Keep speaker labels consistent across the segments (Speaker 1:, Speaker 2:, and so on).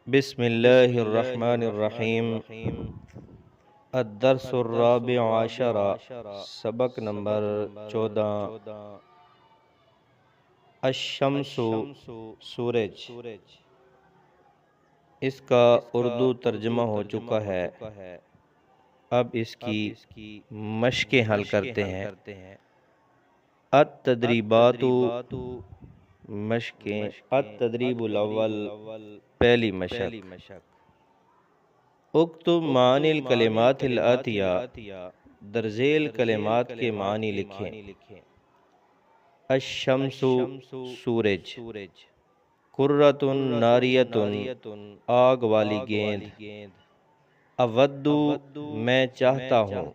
Speaker 1: بسم اللہ الرحمن الرحیم۔ الدرس الرابع عشر، سبق نمبر 14۔ الشمس، سورج۔ اس کا اردو ترجمہ ہو چکا ہے، اب اس کی مشقیں حل کرتے ہیں۔ التدریبات، مشقیں۔ التدریب الاول، پہلی مشق۔ اکتب معانی الکلمات الآتیہ، درذیل کلمات کے معنی لکھیں۔ الشمس، سورج۔ کرۃ ناریۃ، آگ والی گیند۔ اود، میں چاہتا ہوں۔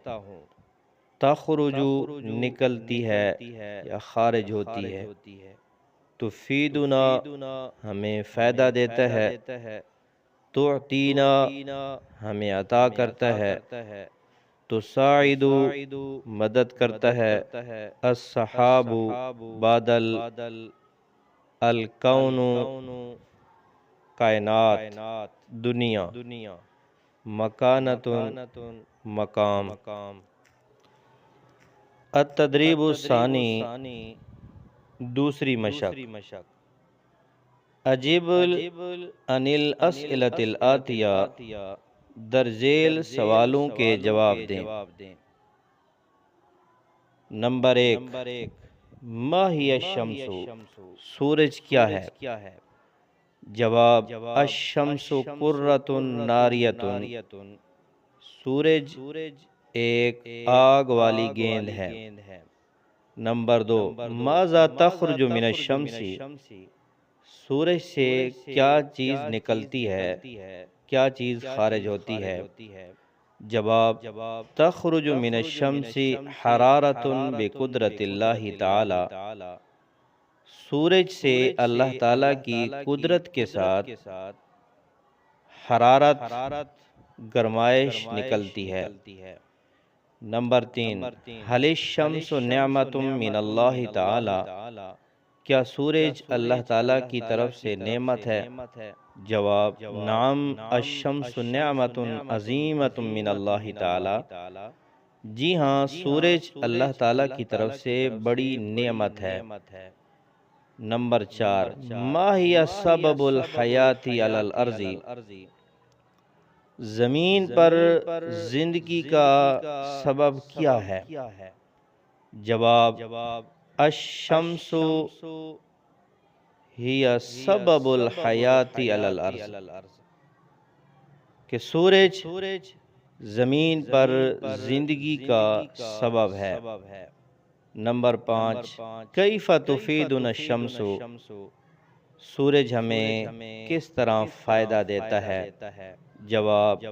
Speaker 1: تخرج، نکلتی ہے یا خارج ہوتی ہے۔ تفیدنا، ہمیں فائدہ دیتا ہے۔ تعطینا، ہمیں عطا کرتا ہے۔ تساعد، مدد کرتا ہے۔ السحاب، بادل۔ الکون، کائنات، دنیا۔ مکانۃ، مقام۔ التدریب الثانی، دوسری مشق۔ اجب عن الاسئلۃ الآتیہ، درذیل سوالوں کے جواب دیں۔ نمبر 1، ما ہی الشمس، سورج کیا ہے؟ جواب، الشمس کرۃ ناریۃ، سورج ایک آگ والی گیند ہے۔ نمبر 2، ماذا تخرج من الشمس، سورج سے کیا چیز نکلتی ہے، کیا چیز خارج ہوتی ہے؟ جواب، تخرج من الشمس حرارۃ بقدرۃ اللہ تعالی، سورج سے اللہ تعالی کی قدرت کے ساتھ حرارت، گرمائش نکلتی ہے۔ نمبر 3، هل الشمس نعمۃ من اللہ تعالی، کیا سورج اللہ تعالیٰ کی طرف سے نعمت ہے؟ جواب، نعم، الشمس نعمت عظیمۃ من اللہ تعالی، جی ہاں، سورج اللہ تعالیٰ کی طرف سے بڑی نعمت ہے۔ نمبر 4، ما ہی سبب الحیات علی الارض، زمین پر زندگی کا سبب کیا ہے؟ جواب، الشمس ہی سبب الحیات علی الارض، کہ سورج زمین پر زندگی کا سبب ہے۔ نمبر 5، کیف تفیدنا الشمس، سورج ہمیں کس طرح فائدہ دیتا ہے؟ جواب،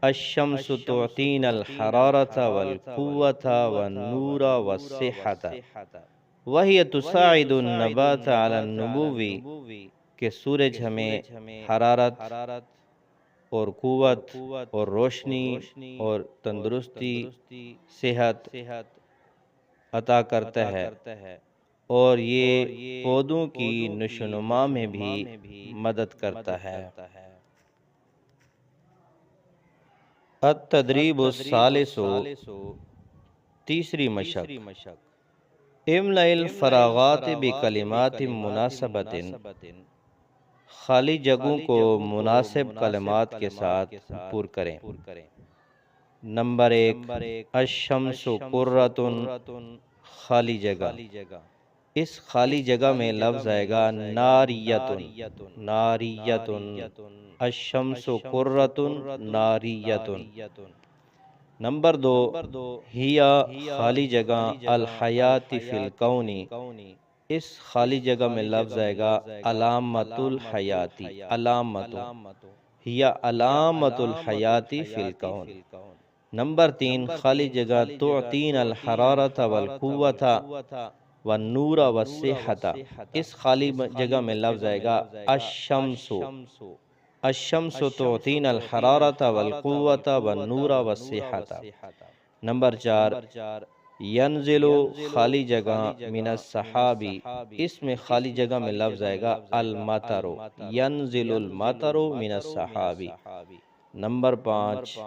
Speaker 1: الشمس تعطینا الحرارۃ والقوۃ والنور والصحۃ، وہی تساعد النبات علی النمو، کہ سورج ہمیں حرارت اور قوت اور روشنی اور تندرستی، صحت عطا کرتا ہے، اور یہ پودوں کی نشوونما میں بھی مدد کرتا ہے۔ التدریب الثالث، تیسری مشق۔ املأ الفراغات بکلمات مناسبۃ، خالی جگہوں کو مناسب کلمات کے ساتھ پر کریں۔ نمبر 1، الشمس کرۃ، خالی جگہ۔ اس خالی جگہ میں لفظ آئے گا ناریۃ، ناریۃ، الشمس کرۃ ناریۃ۔ نمبر 2، ہی خالی جگہ الحیات فی الکون، اس خالی جگہ میں لفظ آئے گا علامت الحیات، علامت، ہی علامت الحیات فی الکون۔ نمبر 3، خالی جگہ تعطینا الحرارۃ والقوۃ والنور والصحۃ، اس خالی جگہ میں لفظ آئے گا الشمس، الشمس تعطینا الحرارۃ والقوۃ والنور والصحۃ۔ نمبر 4، ینزلو خالی جگہ من السحابی، اس میں خالی جگہ میں لفظ آئے گا المطر، ینزل المطر من السحابی۔ نمبر 5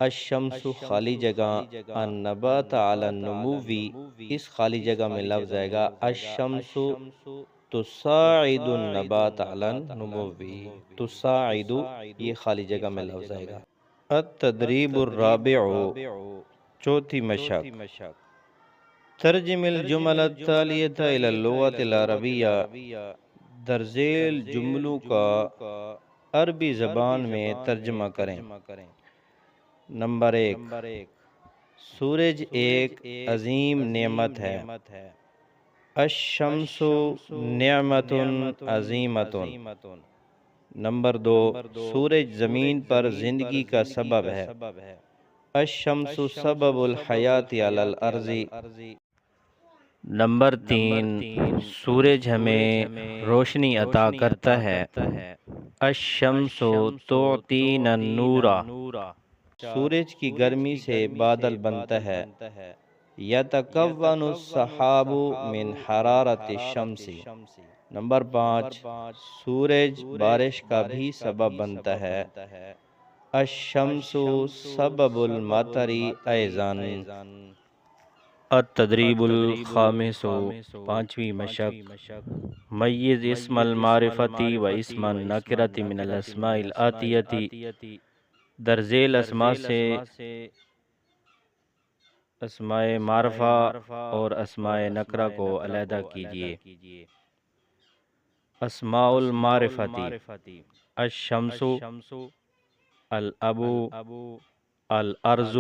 Speaker 1: الشمس خالی جگہ النبات علی النموی، اس خالی جگہ میں لفظ آئے گا الشمس تساعد النبات علی النموی، تساعد یہ خالی جگہ میں لفظ آئے گا۔ التدریب الرابع، چوتھی مشق، ترجم الجمل التالیۃ الی اللغۃ العربیہ، درذیل جملوں کا عربی زبان میں ترجمہ کریں۔ نمبر 1 سورج ایک عظیم نعمت ہے، الشمس نعمت عظیمۃ۔ نمبر 2 سورج زمین پر زندگی کا سبب ہے، الشمس سبب الحیات علی الارض۔ نمبر 3 سورج ہمیں روشنی عطا کرتا ہے، الشمس تعطینا النور۔ سورج کی گرمی سے بادل بنتا ہے، یتکون السحاب من حرارت الشمس۔ نمبر 5 سورج بارش کا بھی سبب بنتا ہے، الشمس سبب المطر ایضا۔ التدریب الخامس، پانچویں مشق، میز اسم المعرفۃ و اسم النکرۃ من الاسماء الآتیۃ، درذیل اسماء سے اسماء معرفہ اور اسماء نکرہ کو علیحدہ کیجیے۔ اسماء المعرفۃ، الشمس، الاب، الارض،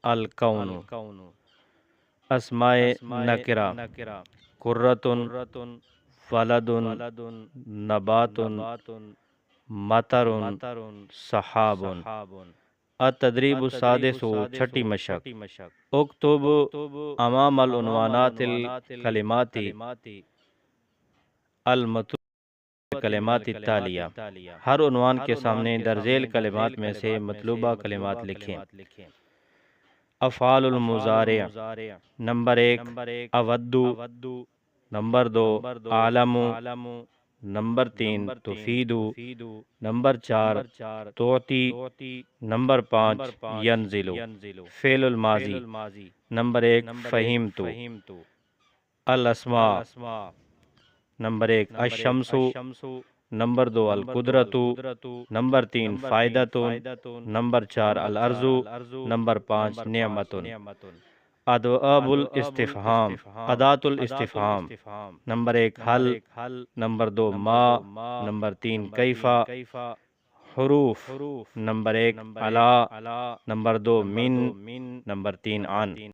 Speaker 1: الکون۔ اسماء نکرہ، قرۃ، ولد، نبات، مطر، سحاب۔ التدریب السادس، چھٹی مشق، اکتب امام العنوانات الکلمات المطلوبہ کلمات التالیہ، ہر عنوان کے سامنے درذیل کلمات میں سے مطلوبہ کلمات لکھیں۔ افعال المضارع، نمبر 1 اود، نمبر 2 اعلم، نمبر 3 تفید، نمبر 4 تعطی، نمبر 5 ینزل۔ فعل الماضی، نمبر 1 فہمت، الاسماء، نمبر 1 الشمس، نمبر 2 القدرۃ، نمبر 3 فائدۃ، نمبر 4 الارض، نمبر 5 نعمت۔ ادواب الاستفہام، اداة الاستفہام، نمبر 1 حل، نمبر 2 ما، نمبر 3 کیف۔ حروف، نمبر 1 علی، نمبر 2 من، نمبر 3 عن۔